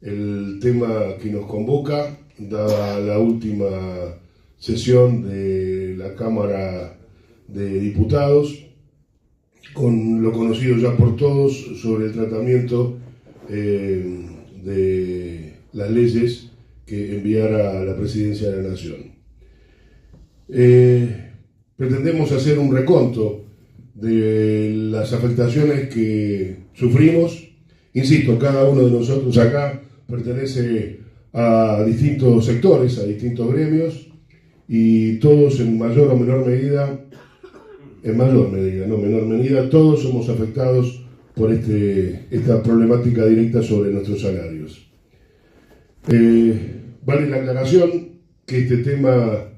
el tema que nos convoca, dada la última sesión de la Cámara de Diputados, con lo conocido ya por todos sobre el tratamiento de las leyes que enviara la Presidencia de la Nación. Pretendemos hacer un reconto de las afectaciones que sufrimos. Insisto, cada uno de nosotros acá pertenece a distintos sectores, a distintos gremios, y todos en mayor o menor medida, menor medida, todos somos afectados por esta problemática directa sobre nuestros salarios. Vale la aclaración que este tema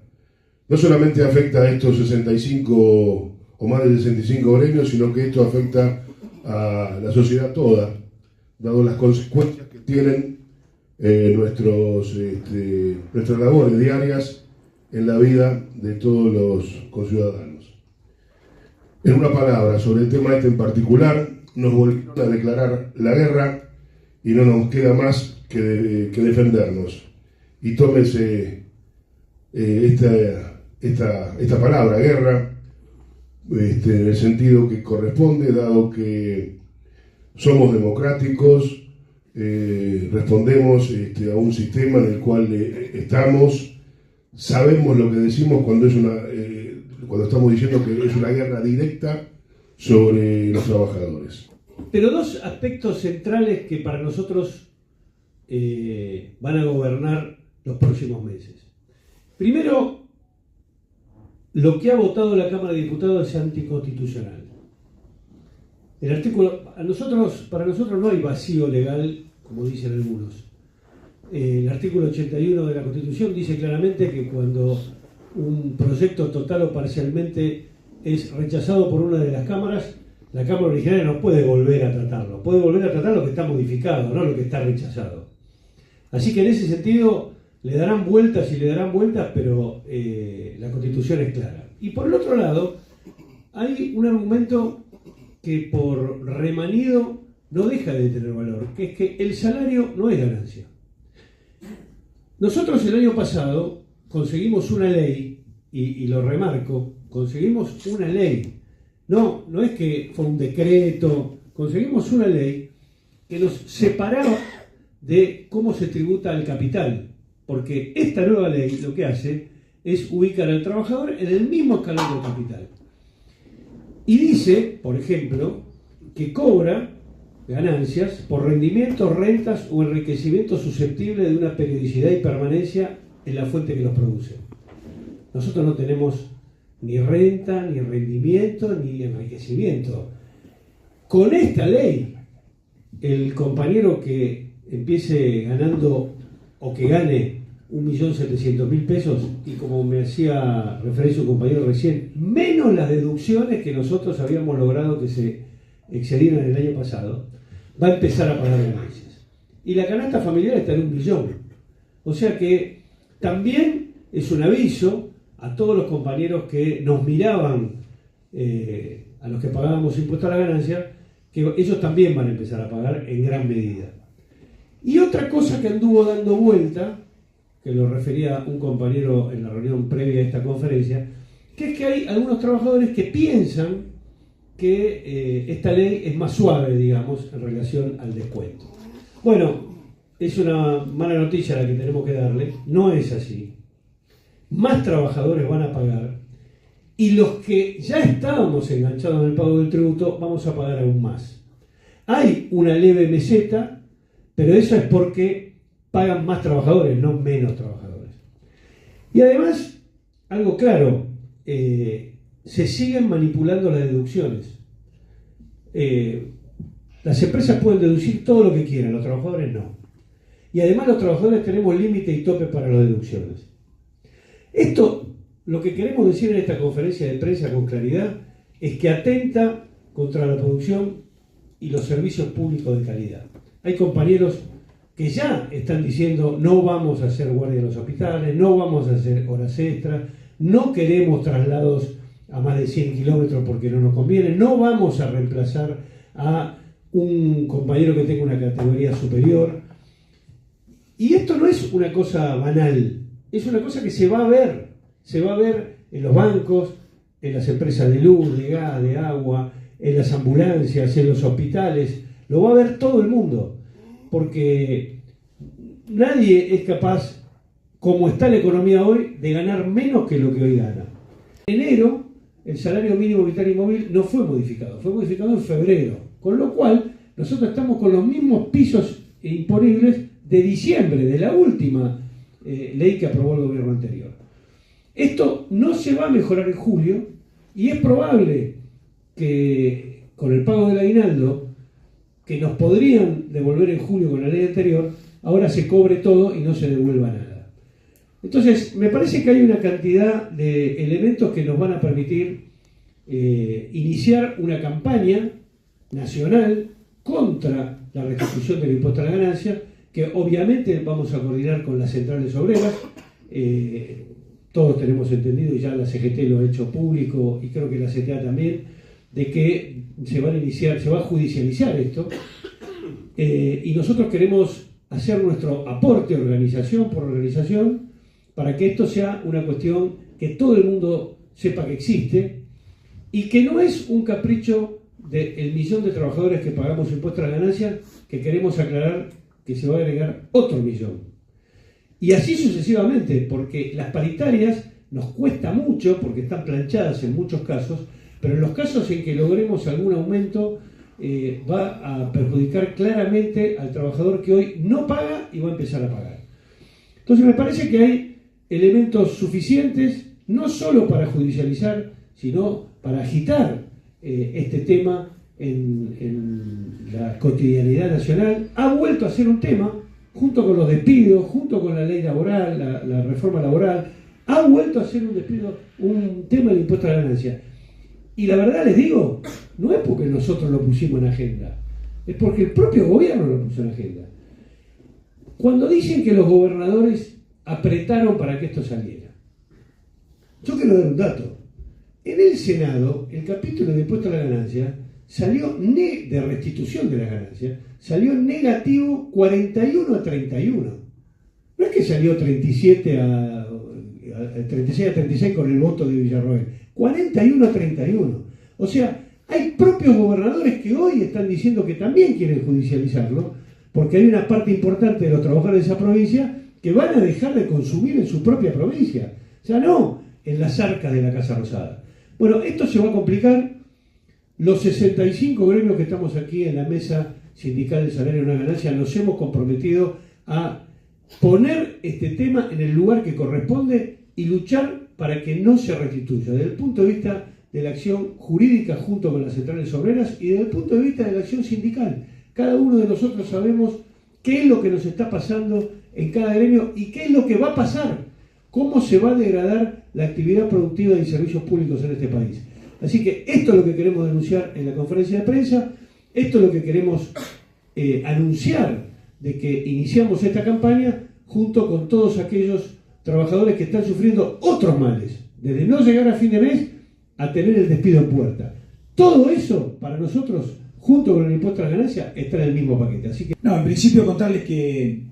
no solamente afecta a estos 65 o más de 65 gremios, sino que esto afecta a la sociedad toda, dado las consecuencias que tienen nuestras labores diarias en la vida de todos los conciudadanos. En una palabra, sobre el tema este en particular, nos volvieron a declarar la guerra y no nos queda más que defendernos. Y tómese esta palabra, guerra, en el sentido que corresponde, dado que somos democráticos, respondemos a un sistema en el cual estamos, sabemos lo que decimos cuando estamos diciendo que es una guerra directa sobre los trabajadores. Pero dos aspectos centrales que para nosotros van a gobernar los próximos meses. Primero, lo que ha votado la Cámara de Diputados es anticonstitucional. El artículo, para nosotros no hay vacío legal, como dicen algunos. El artículo 81 de la Constitución dice claramente que cuando un proyecto total o parcialmente es rechazado por una de las cámaras, la Cámara originaria no puede volver a tratarlo. Puede volver a tratar lo que está modificado, no lo que está rechazado. Así que en ese sentido le darán vueltas, pero la Constitución es clara. Y por el otro lado, hay un argumento que por remanido no deja de tener valor, que es que el salario no es ganancia. Nosotros el año pasado conseguimos una ley, y lo remarco, conseguimos una ley. No es que fue un decreto, conseguimos una ley que nos separaba de cómo se tributa al capital, porque esta nueva ley lo que hace es ubicar al trabajador en el mismo escalón del capital. Y dice, por ejemplo, que cobra ganancias por rendimientos, rentas o enriquecimiento susceptible de una periodicidad y permanencia en la fuente que los produce. Nosotros no tenemos ni renta, ni rendimiento, ni enriquecimiento. Con esta ley, el compañero que empiece ganando o que gane 1.700.000 pesos, y como me hacía referencia un compañero recién, menos las deducciones que nosotros habíamos logrado que se excedieran el año pasado, va a empezar a pagar ganancias. Y la canasta familiar está en 1 millón. O sea que también es un aviso a todos los compañeros que nos miraban, a los que pagábamos impuesto a la ganancia, que ellos también van a empezar a pagar en gran medida. Y otra cosa que anduvo dando vuelta, que lo refería un compañero en la reunión previa a esta conferencia, que es que hay algunos trabajadores que piensan que esta ley es más suave, digamos, en relación al descuento. Bueno, es una mala noticia la que tenemos que darle, no es así. Más trabajadores van a pagar, y los que ya estábamos enganchados en el pago del tributo vamos a pagar aún más. Hay una leve meseta, pero eso es porque pagan más trabajadores, no menos trabajadores. Y además, algo claro, se siguen manipulando las deducciones. Las empresas pueden deducir todo lo que quieran, los trabajadores no. Y además los trabajadores tenemos límite y tope para las deducciones. Esto, lo que queremos decir en esta conferencia de prensa con claridad, es que atenta contra la producción y los servicios públicos de calidad. Hay compañeros que ya están diciendo no vamos a hacer guardia en los hospitales, no vamos a hacer horas extras, no queremos traslados a más de 100 kilómetros porque no nos conviene, no vamos a reemplazar a un compañero que tenga una categoría superior. Y esto no es una cosa banal, es una cosa que se va a ver en los bancos, en las empresas de luz, de gas, de agua, en las ambulancias, en los hospitales, lo va a ver todo el mundo, porque nadie es capaz, como está la economía hoy, de ganar menos que lo que hoy gana. En enero, el salario mínimo vital y móvil no fue modificado en febrero, con lo cual nosotros estamos con los mismos pisos imponibles de diciembre, de la última ley que aprobó el gobierno anterior. Esto no se va a mejorar en julio y es probable que con el pago del aguinaldo, que nos podrían devolver en julio con la ley anterior, ahora se cobre todo y no se devuelva nada. Entonces, me parece que hay una cantidad de elementos que nos van a permitir iniciar una campaña nacional contra la restitución del impuesto a la ganancia, que obviamente vamos a coordinar con las centrales obreras. Todos tenemos entendido, y ya la CGT lo ha hecho público, y creo que la CTA también, de que se va a judicializar esto, y nosotros queremos hacer nuestro aporte organización por organización para que esto sea una cuestión que todo el mundo sepa que existe y que no es un capricho del millón de trabajadores que pagamos impuestos a la ganancia, que queremos aclarar que se va a agregar otro millón. Y así sucesivamente, porque las paritarias nos cuesta mucho, porque están planchadas en muchos casos, pero en los casos en que logremos algún aumento, va a perjudicar claramente al trabajador que hoy no paga y va a empezar a pagar. Entonces me parece que hay elementos suficientes, no solo para judicializar, sino para agitar este tema en la cotidianidad nacional. Ha vuelto a ser un tema, junto con los despidos, junto con la ley laboral, la reforma laboral, ha vuelto a ser un tema del impuesto a la ganancia. Y la verdad les digo, no es porque nosotros lo pusimos en agenda, es porque el propio gobierno lo puso en agenda. Cuando dicen que los gobernadores apretaron para que esto saliera, yo quiero dar un dato. En el Senado, el capítulo de impuesto a la ganancia salió de restitución de la ganancia, salió negativo 41 a 31. No es que salió 36 a 36 con el voto de Villarroel, 41 a 31. O sea, hay propios gobernadores que hoy están diciendo que también quieren judicializarlo, porque hay una parte importante de los trabajadores de esa provincia que van a dejar de consumir en su propia provincia, o sea, no en las arcas de la Casa Rosada. Bueno, esto se va a complicar. Los 65 gremios que estamos aquí en la mesa sindical del salario de una ganancia nos hemos comprometido a poner este tema en el lugar que corresponde y luchar para que no se restituya, desde el punto de vista de la acción jurídica junto con las centrales obreras y desde el punto de vista de la acción sindical. Cada uno de nosotros sabemos qué es lo que nos está pasando en cada gremio y qué es lo que va a pasar, cómo se va a degradar la actividad productiva y servicios públicos en este país. Así que esto es lo que queremos denunciar en la conferencia de prensa, esto es lo que queremos anunciar de que iniciamos esta campaña junto con todos aquellos trabajadores que están sufriendo otros males, desde no llegar a fin de mes a tener el despido en puerta. Todo eso, para nosotros, junto con el impuesto a la ganancia, está en el mismo paquete. Así que... No, en principio contarles que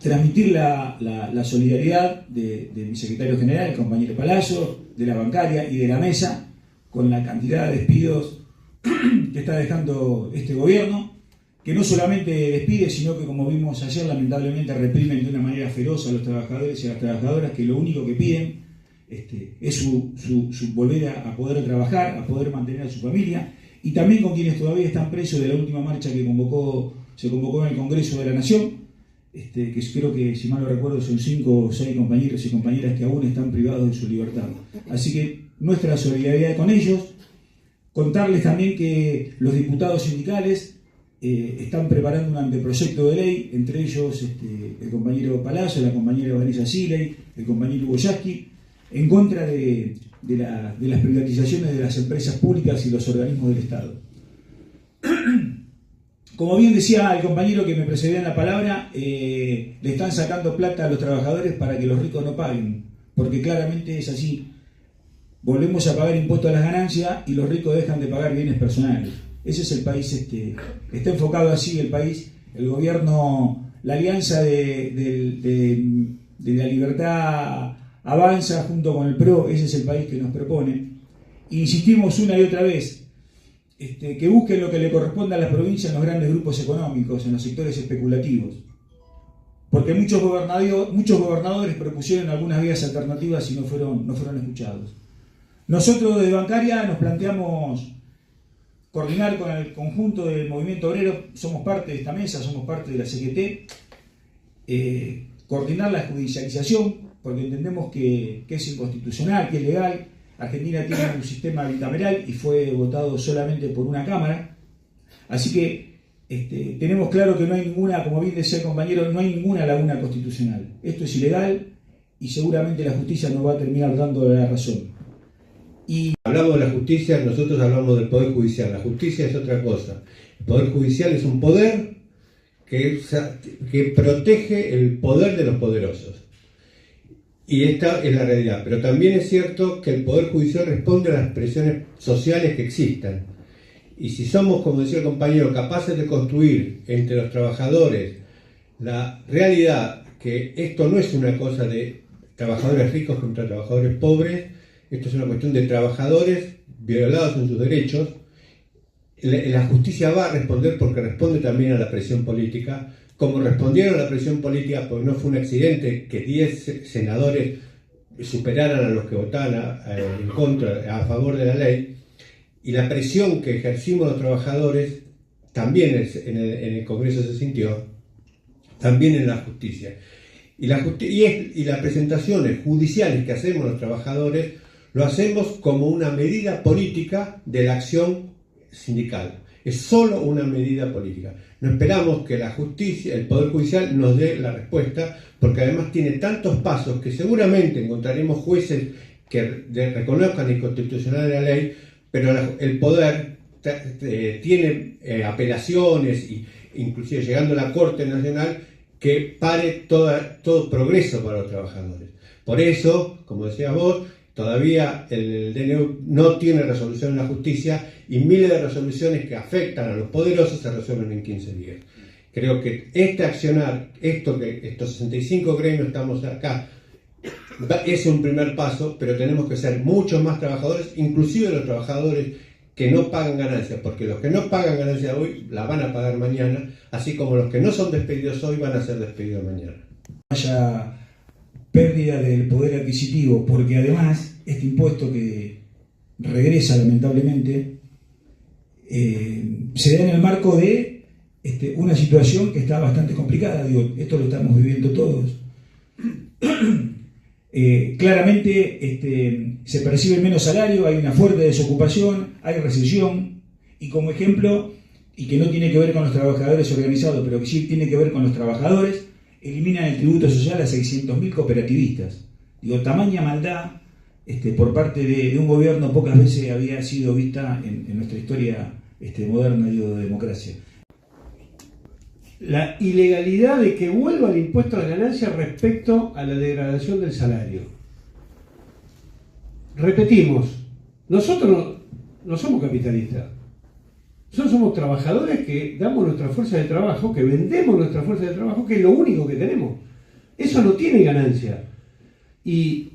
transmitir la solidaridad de mi secretario general, el compañero Palazzo, de la bancaria y de la mesa, con la cantidad de despidos que está dejando este gobierno, que no solamente despide, sino que, como vimos ayer, lamentablemente reprimen de una manera feroz a los trabajadores y a las trabajadoras, que lo único que piden es su volver a poder trabajar, a poder mantener a su familia, y también con quienes todavía están presos de la última marcha que se convocó en el Congreso de la Nación, que creo que, si mal no recuerdo, son 5 o 6 compañeros y compañeras que aún están privados de su libertad. Así que nuestra solidaridad con ellos. Contarles también que los diputados sindicales están preparando un anteproyecto de ley, entre ellos el compañero Palazzo, la compañera Vanessa Siley, el compañero Hugo Yasky, en contra de las privatizaciones de las empresas públicas y los organismos del Estado. Como bien decía el compañero que me precedía en la palabra, le están sacando plata a los trabajadores para que los ricos no paguen, porque claramente es así. Volvemos a pagar impuestos a las ganancias y los ricos dejan de pagar bienes personales. Ese es el país, está enfocado así el país. El gobierno la alianza de la libertad avanza junto con el PRO, ese es el país que nos propone. Insistimos una y otra vez que busquen lo que le corresponde a las provincias en los grandes grupos económicos, en los sectores especulativos. Porque muchos gobernadores propusieron algunas vías alternativas y no fueron escuchados. Nosotros desde Bancaria nos planteamos coordinar con el conjunto del movimiento obrero, somos parte de esta mesa, somos parte de la CGT, coordinar la judicialización, porque entendemos que es inconstitucional, que es legal. Argentina tiene un sistema bicameral y fue votado solamente por una Cámara, así que tenemos claro que no hay ninguna, como bien decía el compañero, no hay ninguna laguna constitucional. Esto es ilegal y seguramente la justicia nos va a terminar dando la razón. Y hablamos de la justicia, nosotros hablamos del Poder Judicial. La justicia es otra cosa. El Poder Judicial es un poder que protege el poder de los poderosos. Y esta es la realidad. Pero también es cierto que el Poder Judicial responde a las presiones sociales que existan. Y si somos, como decía el compañero, capaces de construir entre los trabajadores la realidad que esto no es una cosa de trabajadores ricos contra trabajadores pobres, esto es una cuestión de trabajadores violados en sus derechos, la justicia va a responder porque responde también a la presión política, como respondieron a la presión política porque no fue un accidente que 10 senadores superaran a los que votaban en contra, a favor de la ley, y la presión que ejercimos los trabajadores también en el Congreso se sintió, también en la justicia. Y las presentaciones judiciales que hacemos los trabajadores lo hacemos como una medida política de la acción sindical. Es solo una medida política. No esperamos que la justicia, el Poder Judicial nos dé la respuesta, porque además tiene tantos pasos que seguramente encontraremos jueces que reconozcan la inconstitucionalidad de la ley, pero el Poder tiene apelaciones, e inclusive llegando a la Corte Nacional, que pare todo progreso para los trabajadores. Por eso, como decía vos, todavía el DNU no tiene resolución en la justicia y miles de resoluciones que afectan a los poderosos se resuelven en 15 días. Creo que estos 65 gremios estamos acá, es un primer paso, pero tenemos que ser muchos más trabajadores, inclusive los trabajadores que no pagan ganancias, porque los que no pagan ganancias hoy la van a pagar mañana, así como los que no son despedidos hoy van a ser despedidos mañana. Haya pérdida del poder adquisitivo, porque además este impuesto que regresa lamentablemente se da en el marco de una situación que está bastante complicada. Esto lo estamos viviendo todos. Claramente se percibe menos salario, hay una fuerte desocupación, hay recesión, y como ejemplo, y que no tiene que ver con los trabajadores organizados, pero que sí tiene que ver con los trabajadores, eliminan el tributo social a 600.000 cooperativistas. Tamaña maldad por parte de un gobierno pocas veces había sido vista en nuestra historia moderna de democracia. La ilegalidad de que vuelva el impuesto a la ganancia respecto a la degradación del salario. Repetimos, nosotros no somos capitalistas. Nosotros somos trabajadores que damos nuestra fuerza de trabajo, que vendemos nuestra fuerza de trabajo, que es lo único que tenemos. Eso no tiene ganancia. Y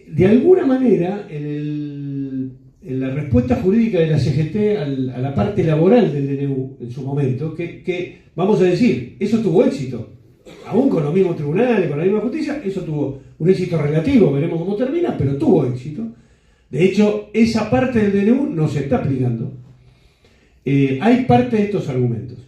de alguna manera, en la respuesta jurídica de la CGT a la parte laboral del DNU en su momento, que vamos a decir, eso tuvo éxito. Aún con los mismos tribunales, con la misma justicia, eso tuvo un éxito relativo, veremos cómo termina, pero tuvo éxito. De hecho, esa parte del DNU no se está aplicando. Hay parte de estos argumentos.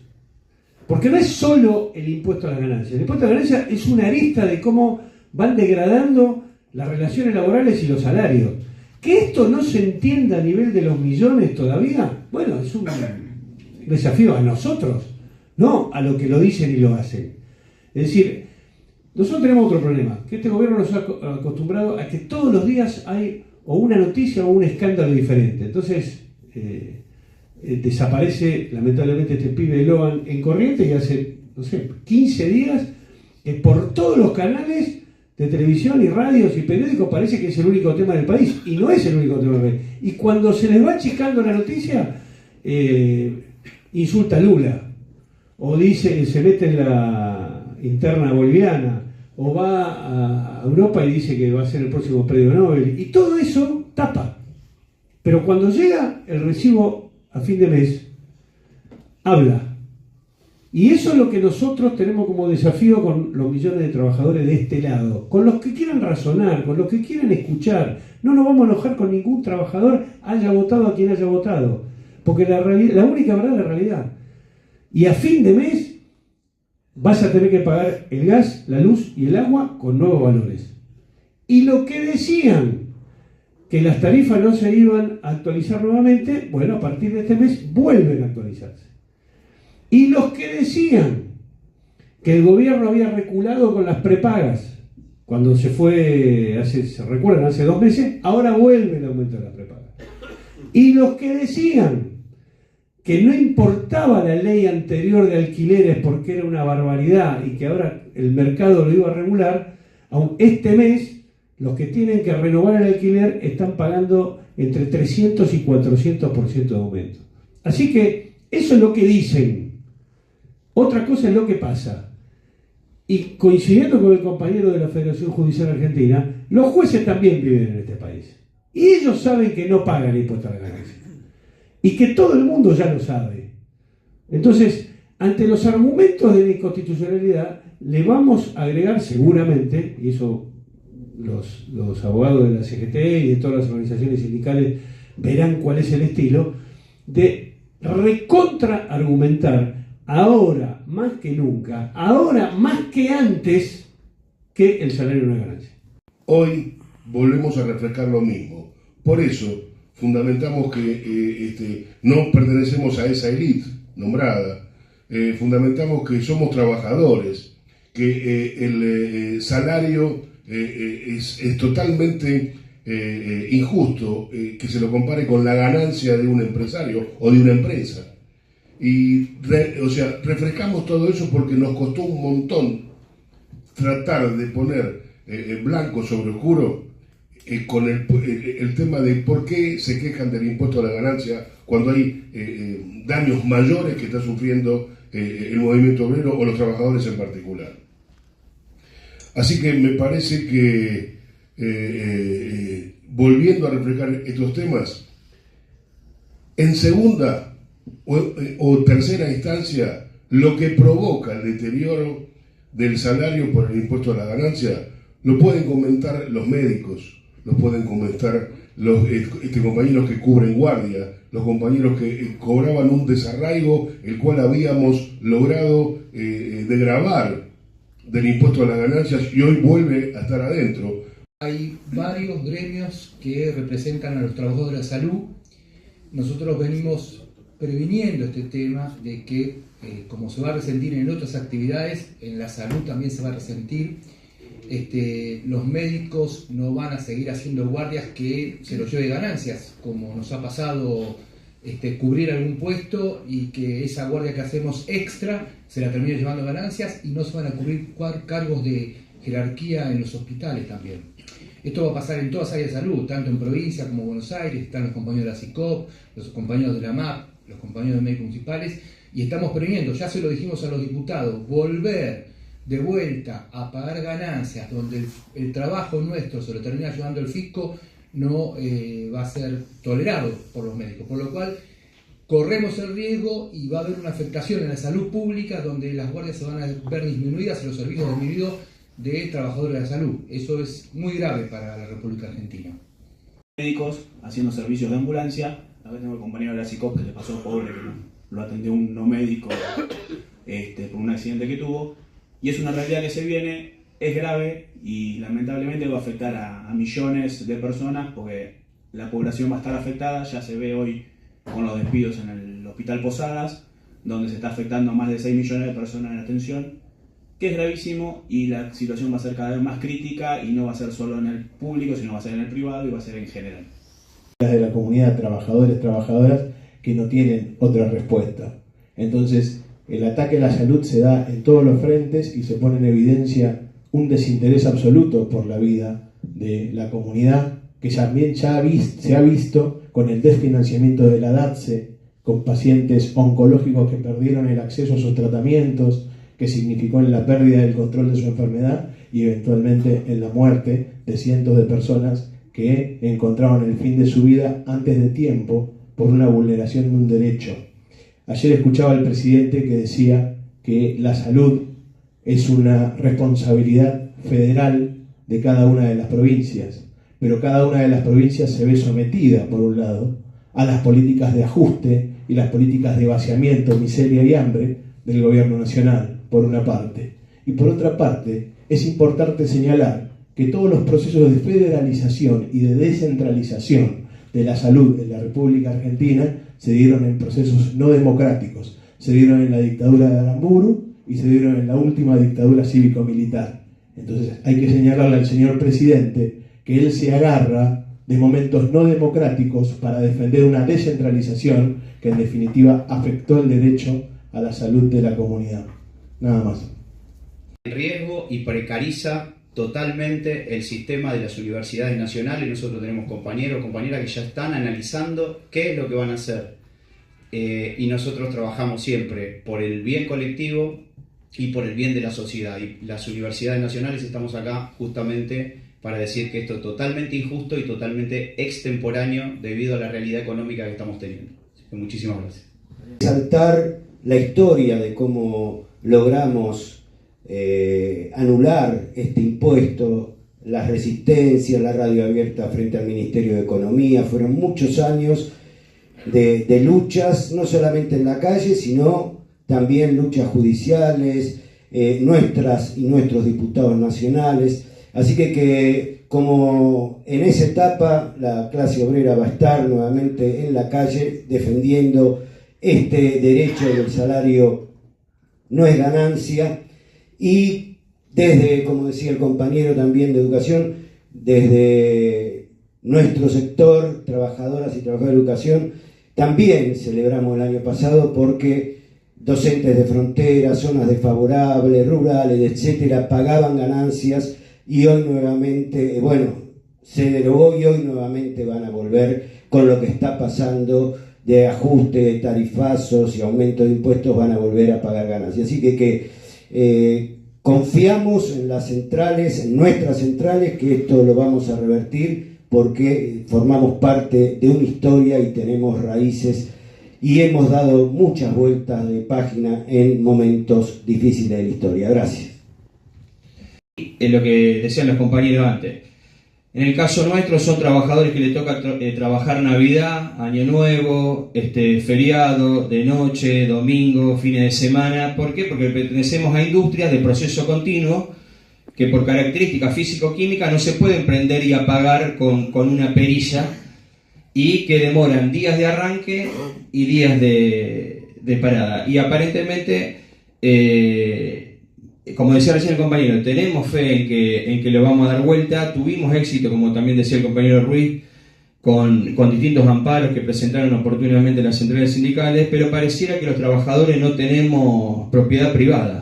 Porque no es solo el impuesto a la ganancia. El impuesto a la ganancia es una arista de cómo van degradando las relaciones laborales y los salarios. Que esto no se entienda a nivel de los millones todavía, bueno, es un desafío a nosotros, no a lo que lo dicen y lo hacen. Es decir, nosotros tenemos otro problema, que este gobierno nos ha acostumbrado a que todos los días hay o una noticia o un escándalo diferente. Entonces, desaparece lamentablemente este pibe de Logan en Corrientes y hace, 15 días, por todos los canales de televisión y radios y periódicos parece que es el único tema del país, y no es el único tema del país. Y cuando se les va achicando la noticia, insulta a Lula, o dice, se mete interna boliviana, o va a Europa y dice que va a ser el próximo premio Nobel, y todo eso tapa. Pero cuando llega el recibo a fin de mes, habla. Y eso es lo que nosotros tenemos como desafío con los millones de trabajadores de este lado, con los que quieran razonar, con los que quieran escuchar. No nos vamos a enojar con ningún trabajador, haya votado a quien haya votado, porque la única verdad es la realidad. Y a fin de mes vas a tener que pagar el gas, la luz y el agua con nuevos valores. Y lo que decían, que las tarifas no se iban a actualizar nuevamente, bueno, a partir de este mes vuelven a actualizarse. Y los que decían que el gobierno había reculado con las prepagas, cuando se fue, ¿se recuerdan? Hace 2 meses, ahora vuelve el aumento de las prepagas. Y los que decían que no importaba la ley anterior de alquileres porque era una barbaridad y que ahora el mercado lo iba a regular, aun este mes los que tienen que renovar el alquiler están pagando entre 300 y 400% de aumento. Así que eso es lo que dicen. Otra cosa es lo que pasa. Y coincidiendo con el compañero de la Federación Judicial Argentina, los jueces también viven en este país. Y ellos saben que no pagan impuesto a la ganancia. Y que todo el mundo ya lo sabe. Entonces, ante los argumentos de la inconstitucionalidad, le vamos a agregar seguramente, y eso los abogados de la CGT y de todas las organizaciones sindicales verán cuál es el estilo, de recontra argumentar ahora más que nunca, ahora más que antes, que el salario no es ganancia. Hoy volvemos a refrescar lo mismo. Por eso fundamentamos que no pertenecemos a esa élite nombrada. Fundamentamos que somos trabajadores, que el salario es totalmente injusto que se lo compare con la ganancia de un empresario o de una empresa. Y refrescamos todo eso porque nos costó un montón tratar de poner blanco sobre oscuro con el tema de por qué se quejan del impuesto a la ganancia cuando hay daños mayores que está sufriendo el movimiento obrero o los trabajadores en particular. Así que me parece que volviendo a reflejar estos temas, en segunda o tercera instancia, lo que provoca el deterioro del salario por el impuesto a la ganancia lo pueden comentar los médicos, lo pueden comentar los compañeros que cubren guardia, los compañeros que cobraban un desarraigo el cual habíamos logrado degravar del impuesto a las ganancias y hoy vuelve a estar adentro. Hay varios gremios que representan a los trabajadores de la salud. Nosotros venimos previniendo este tema de que, como se va a resentir en otras actividades, en la salud también se va a resentir. Los médicos no van a seguir haciendo guardias que se los lleve ganancias, como nos ha pasado cubrir algún puesto y que esa guardia que hacemos extra se la termine llevando ganancias y no se van a cubrir cargos de jerarquía en los hospitales también. Esto va a pasar en todas las áreas de salud, tanto en provincia como en Buenos Aires, están los compañeros de la CICOP, los compañeros de la MAP, los compañeros de médicos municipales, y estamos previniendo, ya se lo dijimos a los diputados, volver de vuelta a pagar ganancias donde el trabajo nuestro se lo termina llevando el fisco, no va a ser tolerado por los médicos, por lo cual corremos el riesgo y va a haber una afectación en la salud pública donde las guardias se van a ver disminuidas y los servicios disminuidos de trabajadores de la salud. Eso es muy grave para la República Argentina. Médicos haciendo servicios de ambulancia, a veces tengo el compañero de la CICOP que le pasó pobre, que lo atendió un no médico por un accidente que tuvo, y es una realidad que se viene, es grave y lamentablemente va a afectar a millones de personas porque la población va a estar afectada. Ya se ve hoy con los despidos en el Hospital Posadas, donde se está afectando a más de 6 millones de personas en atención, que es gravísimo, y la situación va a ser cada vez más crítica y no va a ser solo en el público, sino va a ser en el privado y va a ser en general. De la comunidad, trabajadores, trabajadoras que no tienen otra respuesta. Entonces, el ataque a la salud se da en todos los frentes y se pone en evidencia un desinterés absoluto por la vida de la comunidad, que también se ha visto con el desfinanciamiento de la DATSE, con pacientes oncológicos que perdieron el acceso a sus tratamientos, que significó en la pérdida del control de su enfermedad y eventualmente en la muerte de cientos de personas que encontraban el fin de su vida antes de tiempo por una vulneración de un derecho. Ayer escuchaba al presidente que decía que la salud es una responsabilidad federal de cada una de las provincias, pero cada una de las provincias se ve sometida, por un lado, a las políticas de ajuste y las políticas de vaciamiento, miseria y hambre del gobierno nacional, por una parte. Y por otra parte, es importante señalar que todos los procesos de federalización y de descentralización de la salud en la República Argentina se dieron en procesos no democráticos, se dieron en la dictadura de Aramburu y se dieron en la última dictadura cívico-militar. Entonces hay que señalarle al señor presidente que él se agarra de momentos no democráticos para defender una descentralización que en definitiva afectó el derecho a la salud de la comunidad. Nada más. En riesgo y precariza totalmente el sistema de las universidades nacionales. Nosotros tenemos compañeros, compañeras que ya están analizando qué es lo que van a hacer. Y nosotros trabajamos siempre por el bien colectivo y por el bien de la sociedad. Y las universidades nacionales estamos acá justamente para decir que esto es totalmente injusto y totalmente extemporáneo debido a la realidad económica que estamos teniendo. Así que muchísimas gracias. Resaltar la historia de cómo logramos anular este impuesto, las resistencias, la radio abierta frente al Ministerio de Economía. Fueron muchos años de luchas, no solamente en la calle, sino también luchas judiciales, nuestras y nuestros diputados nacionales. Así que como en esa etapa la clase obrera va a estar nuevamente en la calle defendiendo este derecho del salario no es ganancia, y desde, como decía el compañero también de educación, desde nuestro sector, trabajadoras y trabajadores de educación, también celebramos el año pasado porque docentes de frontera, zonas desfavorables, rurales, etcétera, pagaban ganancias y hoy nuevamente, se derogó y hoy nuevamente van a volver con lo que está pasando de ajuste de tarifazos y aumento de impuestos, van a volver a pagar ganancias. Así que confiamos en las centrales, en nuestras centrales, que esto lo vamos a revertir porque formamos parte de una historia y tenemos raíces y hemos dado muchas vueltas de página en momentos difíciles de la historia. Gracias. Es lo que decían los compañeros antes. En el caso nuestro son trabajadores que le toca trabajar Navidad, Año Nuevo, feriado, de noche, domingo, fines de semana. ¿Por qué? Porque pertenecemos a industrias de proceso continuo que por características físico-químicas no se pueden prender y apagar con una perilla y que demoran días de arranque y días de parada. Y aparentemente, como decía recién el compañero, tenemos fe en que lo vamos a dar vuelta. Tuvimos éxito, como también decía el compañero Ruiz, con distintos amparos que presentaron oportunamente las centrales sindicales, pero pareciera que los trabajadores no tenemos propiedad privada.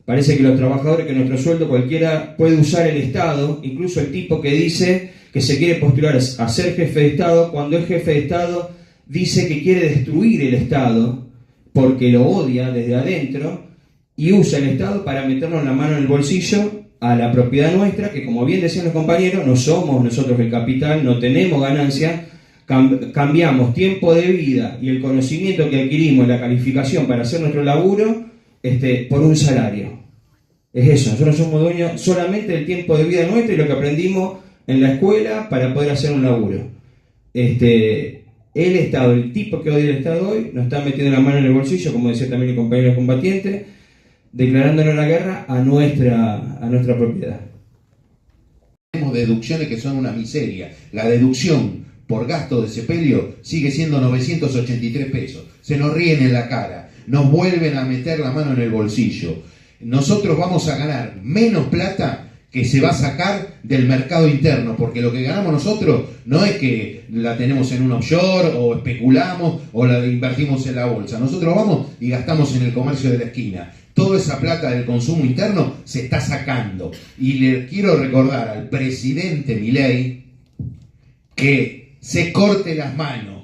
Parece que los trabajadores, que nuestro sueldo cualquiera puede usar el Estado, incluso el tipo que dice que se quiere postular a ser jefe de Estado, cuando es jefe de Estado dice que quiere destruir el Estado porque lo odia desde adentro y usa el Estado para meternos la mano en el bolsillo a la propiedad nuestra, que como bien decían los compañeros, no somos nosotros el capital, no tenemos ganancia, cambiamos tiempo de vida y el conocimiento que adquirimos, la calificación para hacer nuestro laburo, por un salario. Es eso, nosotros somos dueños solamente del tiempo de vida nuestro y lo que aprendimos en la escuela para poder hacer un laburo. El Estado, el tipo que odia el Estado hoy, nos está metiendo la mano en el bolsillo, como decía también el compañero combatiente, declarándonos la guerra a nuestra propiedad. Tenemos deducciones que son una miseria. La deducción por gasto de sepelio sigue siendo 983 pesos. Se nos ríen en la cara, nos vuelven a meter la mano en el bolsillo. Nosotros vamos a ganar menos plata que se va a sacar del mercado interno, porque lo que ganamos nosotros no es que la tenemos en un offshore o especulamos o la invertimos en la bolsa. Nosotros vamos y gastamos en el comercio de la esquina. Toda esa plata del consumo interno se está sacando. Y le quiero recordar al presidente Milei que se corte las manos,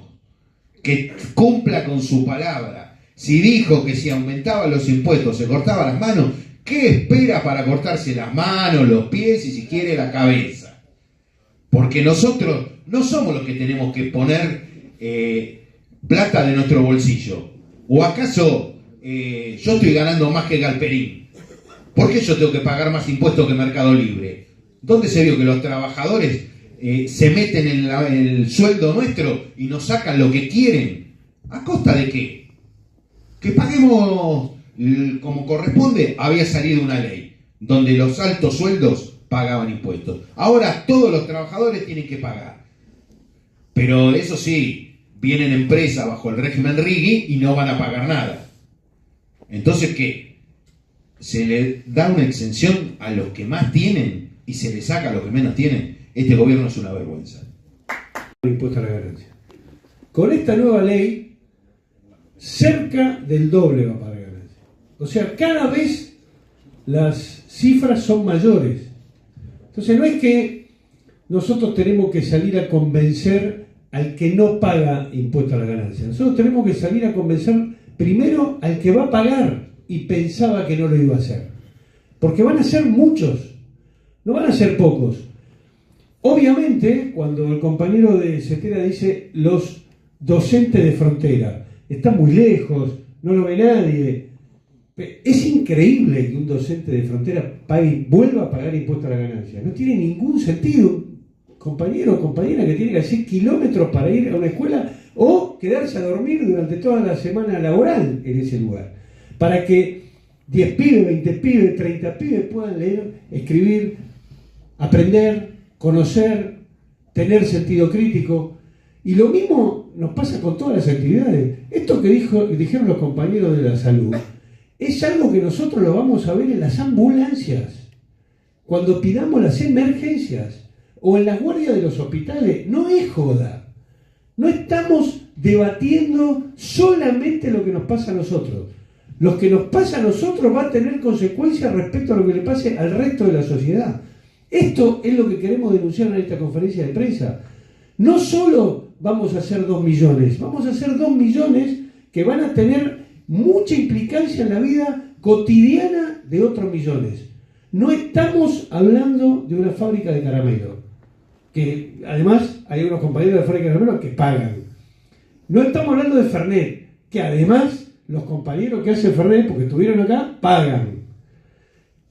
que cumpla con su palabra. Si dijo que si aumentaba los impuestos se cortaba las manos, ¿Qué espera para cortarse las manos, los pies y si quiere la cabeza? Porque nosotros no somos los que tenemos que poner plata de nuestro bolsillo. ¿O acaso yo estoy ganando más que Galperín? ¿Por qué yo tengo que pagar más impuestos que Mercado Libre? ¿Dónde se vio que los trabajadores se meten en el sueldo nuestro y nos sacan lo que quieren? ¿A costa de qué? Que paguemos como corresponde. Había salido una ley donde los altos sueldos pagaban impuestos. Ahora todos los trabajadores tienen que pagar. Pero eso sí, vienen empresas bajo el régimen Righi y no van a pagar nada. Entonces, ¿qué? Se le da una exención a los que más tienen y se le saca a los que menos tienen. Este gobierno es una vergüenza. Impuesto a la ganancia. Con esta nueva ley, cerca del doble va a pagar ganancia. O sea, cada vez las cifras son mayores. Entonces, no es que nosotros tenemos que salir a convencer al que no paga impuesto a la ganancia. Nosotros tenemos que salir a convencer primero al que va a pagar y pensaba que no lo iba a hacer. Porque van a ser muchos, no van a ser pocos. Obviamente, cuando el compañero de Cetera dice los docentes de frontera, están muy lejos, no lo ve nadie. Es increíble que un docente de frontera vuelva a pagar impuesto a la ganancia. No tiene ningún sentido. Compañero o compañera que tiene que hacer kilómetros para ir a una escuela o quedarse a dormir durante toda la semana laboral en ese lugar. Para que 10 pibes, 20 pibes, 30 pibes puedan leer, escribir, aprender, conocer, tener sentido crítico. Y lo mismo nos pasa con todas las actividades. Esto que dijeron los compañeros de la salud es algo que nosotros lo vamos a ver en las ambulancias, cuando pidamos las emergencias o en la guardia de los hospitales. No es joda. No estamos debatiendo solamente lo que nos pasa a nosotros. Lo que nos pasa a nosotros va a tener consecuencias respecto a lo que le pase al resto de la sociedad. Esto es lo que queremos denunciar en esta conferencia de prensa. No solo vamos a hacer 2 millones, vamos a hacer 2 millones que van a tener mucha implicancia en la vida cotidiana de otros millones. No estamos hablando de una fábrica de caramelo, que además hay unos compañeros de fábrica de caramelo que pagan. No estamos hablando de Fernet, que además los compañeros que hacen Fernet, porque estuvieron acá, pagan.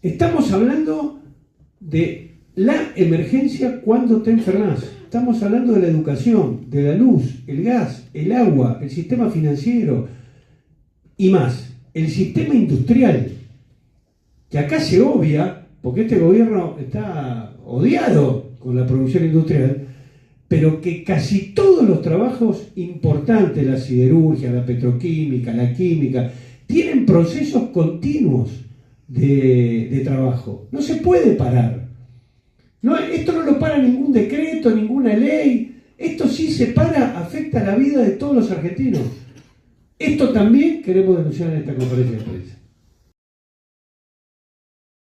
Estamos hablando de la emergencia cuando te enfermas. Estamos hablando de la educación, de la luz, el gas, el agua, el sistema financiero y más. El sistema industrial, que acá se obvia, porque este gobierno está odiado con la producción industrial, pero que casi todos los trabajos importantes, la siderurgia, la petroquímica, la química, tienen procesos continuos de trabajo. No se puede parar. No, esto no lo para ningún decreto, ninguna ley. Esto sí se para, afecta la vida de todos los argentinos. Esto también queremos denunciar en esta conferencia de prensa.